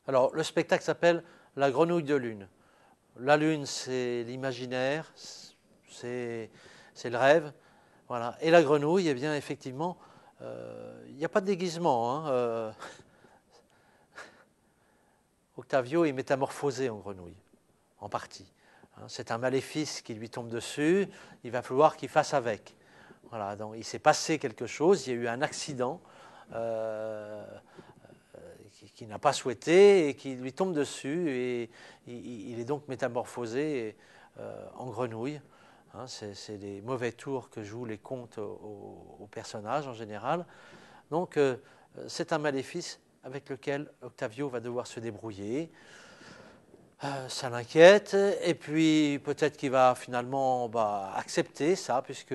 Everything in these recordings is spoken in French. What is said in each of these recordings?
Alors, le spectacle s'appelle La grenouille de lune. La lune, c'est l'imaginaire, c'est le rêve. Voilà. Et la grenouille, eh bien, effectivement, il n'y a pas de déguisement, hein. Octavio est métamorphosé en grenouille, en partie. Hein. C'est un maléfice qui lui tombe dessus, il va falloir qu'il fasse avec. Voilà, donc il s'est passé quelque chose, il y a eu un accident qui n'a pas souhaité et qui lui tombe dessus, et il est donc métamorphosé en grenouille. Hein, c'est les mauvais tours que jouent les contes aux personnages en général. Donc c'est un maléfice avec lequel Octavio va devoir se débrouiller. Ça l'inquiète, et puis peut-être qu'il va finalement accepter ça, puisque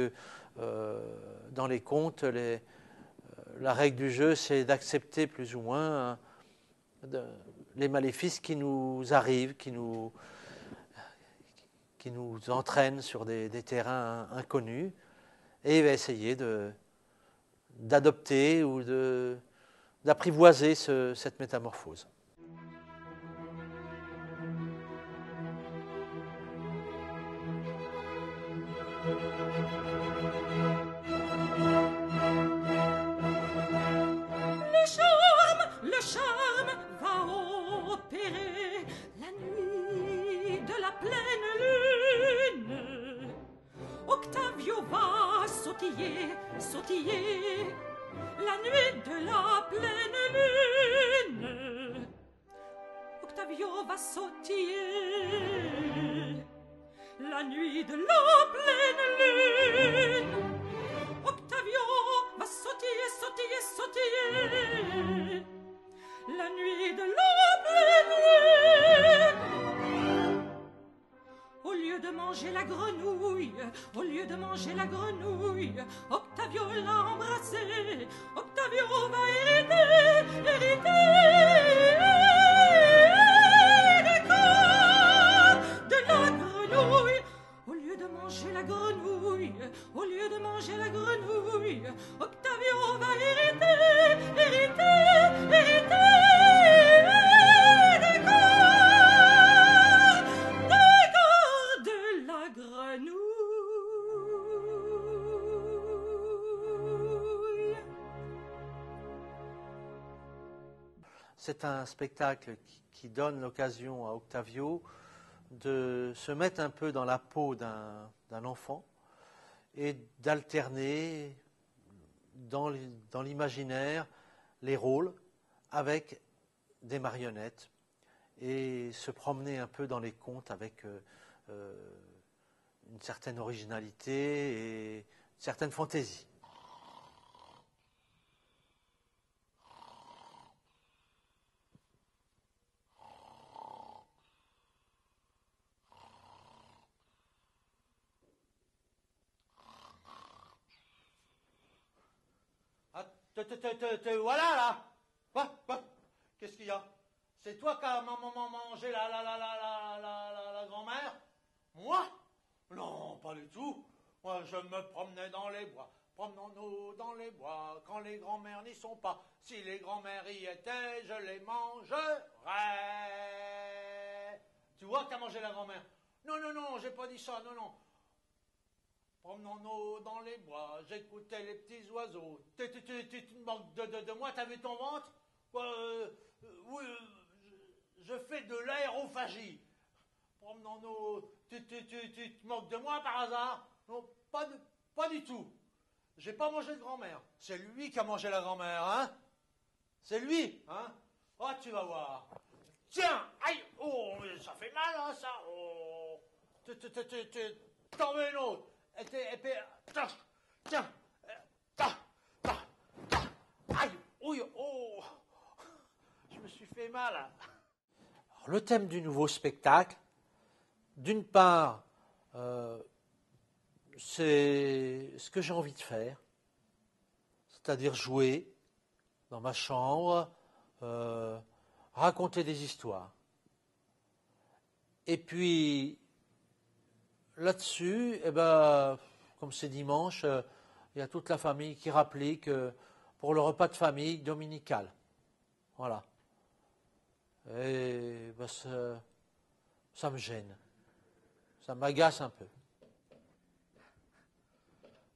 dans les contes, la règle du jeu, c'est d'accepter plus ou moins les maléfices qui nous arrivent, qui nous entraînent sur des terrains inconnus, et il va essayer d'adopter ou d'apprivoiser cette métamorphose. Le charme va opérer la nuit de la pleine lune. Octavio va sautiller, sautiller la nuit de la pleine lune. Octavio va sautiller la nuit de la pleine lune. Octavio va sautiller, sautiller, sautiller la nuit de la pleine lune. Au lieu de manger la grenouille, au lieu de manger la grenouille, Octavio l'a embrassé. Octavio va hériter, hériter des corps de la grenouille. Au lieu de manger la grenouille, au lieu de manger la grenouille, Octavio va hériter, hériter, hériter des corps de la grenouille. C'est un spectacle qui donne l'occasion à Octavio de se mettre un peu dans la peau d'un enfant et d'alterner dans l'imaginaire les rôles avec des marionnettes et se promener un peu dans les contes avec une certaine originalité et une certaine fantaisie. Te voilà là. Quoi? Qu'est-ce qu'il y a? C'est toi qui as mangé la grand-mère? Moi? Non, pas du tout. Moi, je me promenais dans les bois. Promenons-nous dans les bois quand les grands-mères n'y sont pas. Si les grands-mères y étaient, je les mangerais. Tu vois que t'as mangé la grand-mère? Non, non, non, j'ai pas dit ça, non, non. Promenons-nous dans les bois, j'écoutais les petits oiseaux. Tu te moques de moi, t'as vu ton ventre? Oui, je fais de l'aérophagie. Promenons-nous, tu te moques de moi par hasard? Non, pas du tout. J'ai pas mangé de grand-mère. C'est lui qui a mangé la grand-mère, hein? C'est lui, hein? Oh, tu vas voir. Tiens, aïe, oh, ça fait mal, hein, ça. Oh, t'en veux une autre. Et puis, tiens, aïe, ouille, oh, je me suis fait mal. Alors, le thème du nouveau spectacle, d'une part, c'est ce que j'ai envie de faire, c'est-à-dire jouer dans ma chambre, raconter des histoires. Et puis, là-dessus, eh ben, comme c'est dimanche, il y a toute la famille qui rapplique pour le repas de famille dominical. Voilà. Et ben, ça me gêne. Ça m'agace un peu.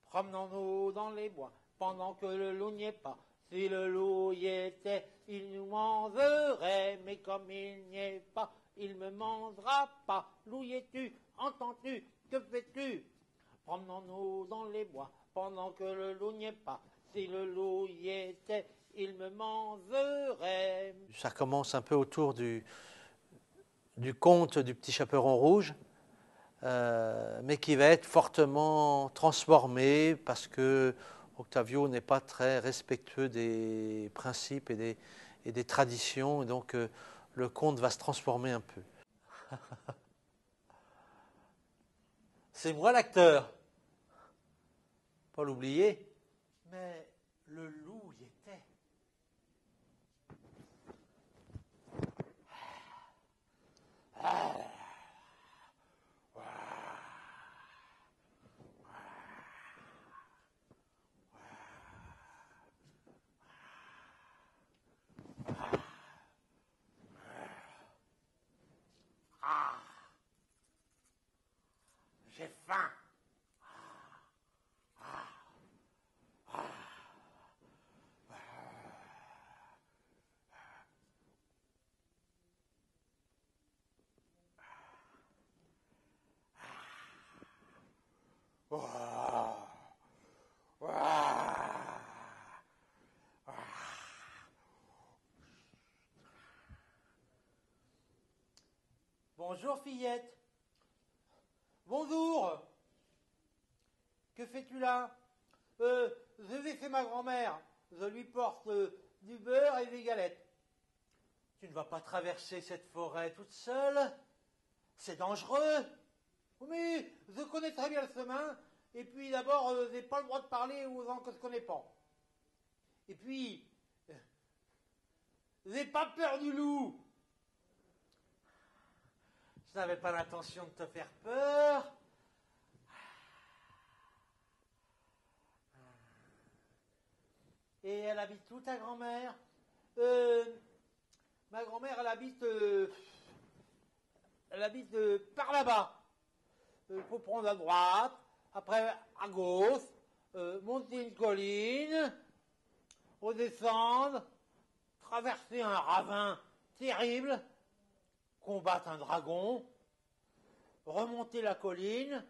Promenons-nous dans les bois, pendant que le loup n'y est pas. Si le loup y était, il nous mangerait, mais comme il n'y est pas, il me mangera pas. Loup y es-tu, entends-tu, que fais-tu? Promenons-nous dans les bois, pendant que le loup n'y est pas. Si le loup y était, il me mangerait. Ça commence un peu autour du conte du petit chaperon rouge, mais qui va être fortement transformé parce que Octavio n'est pas très respectueux des principes et des traditions, et donc le conte va se transformer un peu. C'est moi l'acteur, pas l'oublier. Mais le loup y était. J'ai faim. Bonjour fillette. Bonjour. Que fais-tu là? Je vais chez ma grand-mère. Je lui porte du beurre et des galettes. Tu ne vas pas traverser cette forêt toute seule? C'est dangereux. Mais je connais très bien le chemin. Et puis d'abord, je n'ai pas le droit de parler aux gens que je ne connais pas. Et puis, j'ai pas peur du loup. Je n'avais pas l'intention de te faire peur. Et elle habite où ta grand-mère? Ma grand-mère, elle habite par là-bas. Il faut prendre à droite, après à gauche, monter une colline, redescendre, traverser un ravin terrible, combattre un dragon, remonter la colline,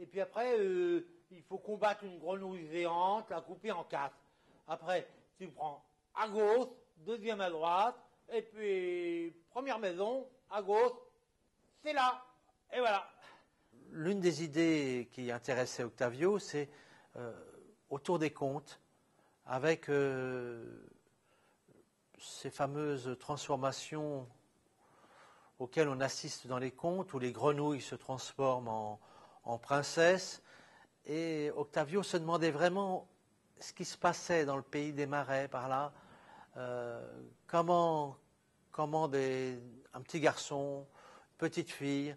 et puis après, il faut combattre une grenouille géante, la couper en 4. Après, tu prends à gauche, deuxième à droite, et puis première maison, à gauche, c'est là, et voilà. L'une des idées qui intéressait Octavio, c'est autour des contes, avec ces fameuses transformations auxquelles on assiste dans les contes, où les grenouilles se transforment en princesses. Et Octavio se demandait vraiment ce qui se passait dans le pays des marais, par là. Comment un petit garçon, une petite fille,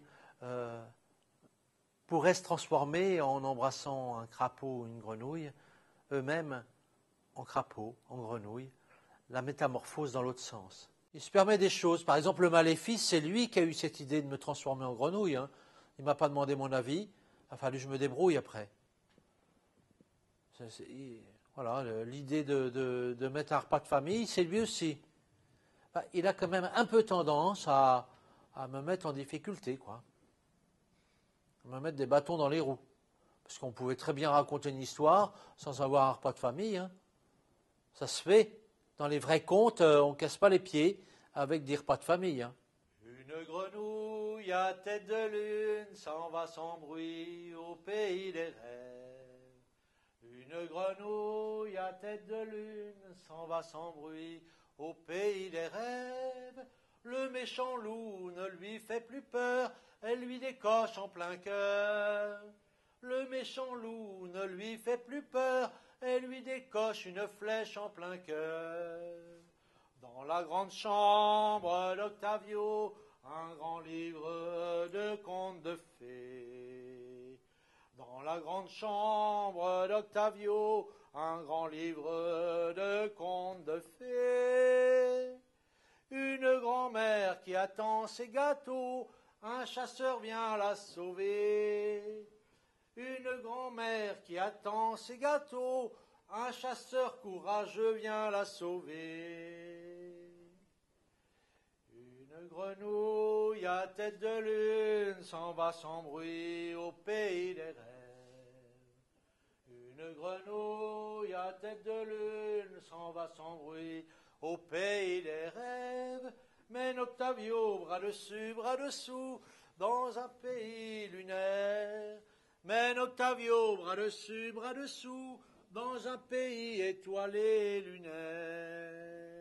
pourrait se transformer en embrassant un crapaud ou une grenouille, eux-mêmes en crapaud, en grenouille, la métamorphose dans l'autre sens. Il se permet des choses. Par exemple, le maléfice, c'est lui qui a eu cette idée de me transformer en grenouille. Hein. Il ne m'a pas demandé mon avis. Il a fallu que je me débrouille après. Voilà, l'idée de mettre un repas de famille, c'est lui aussi. Il a quand même un peu tendance à me mettre en difficulté, quoi. À me mettre des bâtons dans les roues. Parce qu'on pouvait très bien raconter une histoire sans avoir un repas de famille. Hein. Ça se fait. Dans les vrais contes, on ne casse pas les pieds avec des repas de famille. Hein. Une grenouille à tête de lune s'en va sans bruit au pays des rêves. Une grenouille à tête de lune s'en va sans bruit au pays des rêves. Le méchant loup ne lui fait plus peur, elle lui décoche en plein cœur. Le méchant loup ne lui fait plus peur, elle lui décoche une flèche en plein cœur. Dans la grande chambre d'Octavio, un grand livre de contes de fées. Dans la grande chambre d'Octavio, un grand livre de contes de fées. Une grand-mère qui attend ses gâteaux, un chasseur vient la sauver. Une grand-mère qui attend ses gâteaux, un chasseur courageux vient la sauver. Une grenouille à tête de lune s'en va sans bruit au pays des rêves. Une grenouille à tête de lune s'en va sans bruit au pays des rêves. Mène Octavio bras dessous, dans un pays lunaire. Mène Octavio bras dessous, dans un pays étoilé lunaire.